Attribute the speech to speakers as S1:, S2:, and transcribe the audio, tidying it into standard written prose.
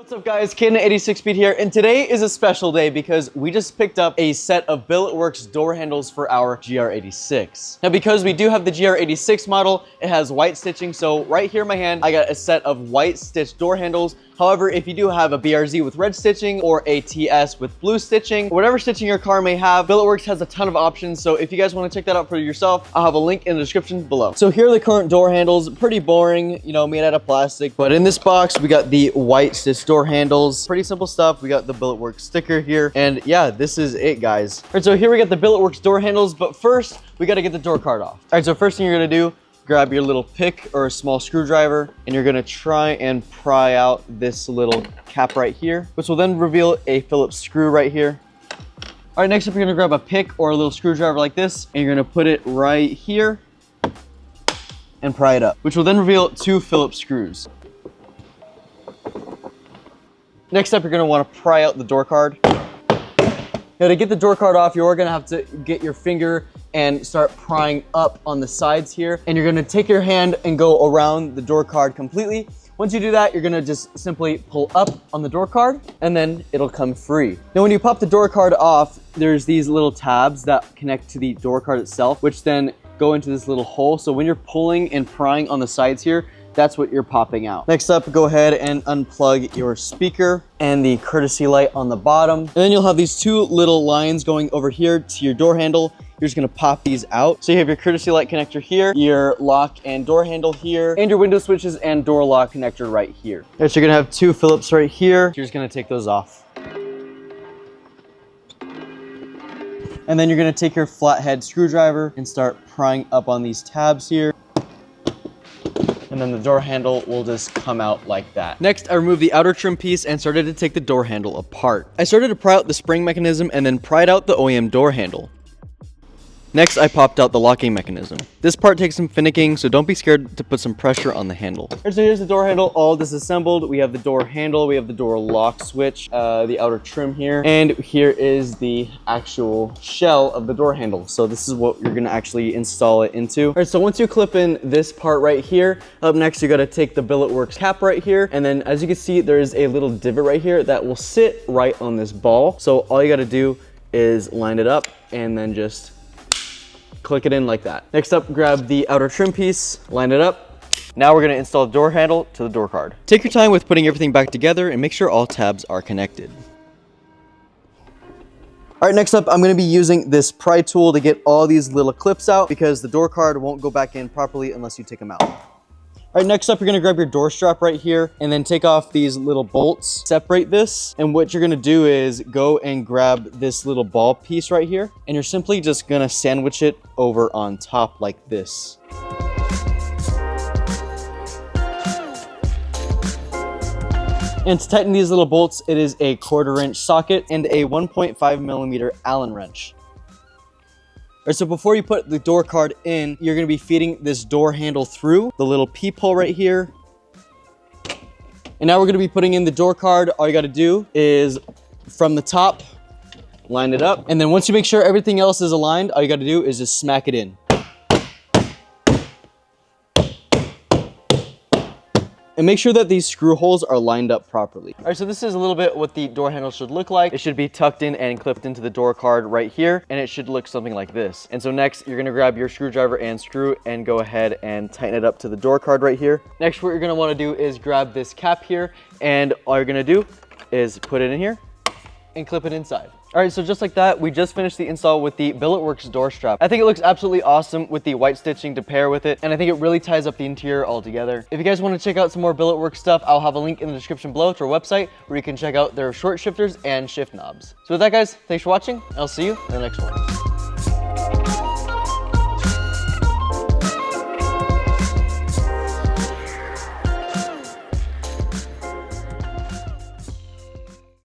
S1: What's up guys, Caden 86 Speed here, and today is a special day because we just picked up a set of Billetworkz door handles for our GR86. Now because we do have the GR86 model, it has white stitching, so right here in my hand, I got a set of white stitched door handles. However, if you do have a BRZ with red stitching or a TS with blue stitching, whatever stitching your car may have, Billetworkz has a ton of options, so if you guys want to check that out for yourself, I'll have a link in the description below. So here are the current door handles, pretty boring, you know, made out of plastic, but in this box, we got the white stitched door handles. Pretty simple stuff. We got the Billetworkz sticker here, and yeah, this is it, guys. All right, so here we got the Billetworkz door handles, but first, we got to get the door card off. All right, so first thing you're going to do, grab your little pick or a small screwdriver, and you're gonna try and pry out this little cap right here, which will then reveal a Phillips screw right here. All right, next up, you're gonna grab a pick or a little screwdriver like this, and you're gonna put it right here and pry it up, which will then reveal two Phillips screws. Next up, you're gonna wanna pry out the door card. Now to get the door card off, you're gonna have to get your finger and start prying up on the sides here. And you're gonna take your hand and go around the door card completely. Once you do that, you're gonna just simply pull up on the door card and then it'll come free. Now when you pop the door card off, there's these little tabs that connect to the door card itself, which then go into this little hole. So when you're pulling and prying on the sides here, that's what you're popping out. Next up, go ahead and unplug your speaker and the courtesy light on the bottom. And then you'll have these two little lines going over here to your door handle. You're just gonna pop these out. So you have your courtesy light connector here, your lock and door handle here, and your window switches and door lock connector right here. All right, so you're gonna have two Phillips right here. You're just gonna take those off. And then you're gonna take your flathead screwdriver and start prying up on these tabs here. And then the door handle will just come out like that. Next, I removed the outer trim piece and started to take the door handle apart. I started to pry out the spring mechanism and then pried out the OEM door handle. Next, I popped out the locking mechanism. This part takes some finicking, so don't be scared to put some pressure on the handle. Alright, so here's the door handle all disassembled. We have the door handle, we have the door lock switch, the outer trim here, and here is the actual shell of the door handle. So this is what you're gonna actually install it into. Alright, so once you clip in this part right here, up next you gotta take the Billetworkz cap right here, and then as you can see, there is a little divot right here that will sit right on this ball. So all you gotta do is line it up and then just click it in like that. Next up, grab the outer trim piece, line it up. Now we're gonna install the door handle to the door card. Take your time with putting everything back together and make sure all tabs are connected. All right, next up, I'm gonna be using this pry tool to get all these little clips out because the door card won't go back in properly unless you take them out. All right, next up, you're gonna grab your door strap right here and then take off these little bolts, separate this. And what you're gonna do is go and grab this little ball piece right here, and you're simply just gonna sandwich it over on top like this. And to tighten these little bolts, it is a 1/4 inch socket and a 1.5 millimeter Allen wrench. All right, so before you put the door card in, you're gonna be feeding this door handle through the little peephole right here. And now we're gonna be putting in the door card. All you gotta do is from the top, line it up. And then once you make sure everything else is aligned, all you gotta do is just smack it in. And make sure that these screw holes are lined up properly. All right, so this is a little bit what the door handle should look like. It should be tucked in and clipped into the door card right here, and it should look something like this. And so next, you're gonna grab your screwdriver and screw and go ahead and tighten it up to the door card right here. Next, what you're gonna wanna do is grab this cap here, and all you're gonna do is put it in here and clip it inside. All right, so just like that, we just finished the install with the Billetworkz door strap. I think it looks absolutely awesome with the white stitching to pair with it, and I think it really ties up the interior all together. If you guys want to check out some more Billetworkz stuff, I'll have a link in the description below to our website where you can check out their short shifters and shift knobs. So with that, guys, thanks for watching, and I'll see you in the next one.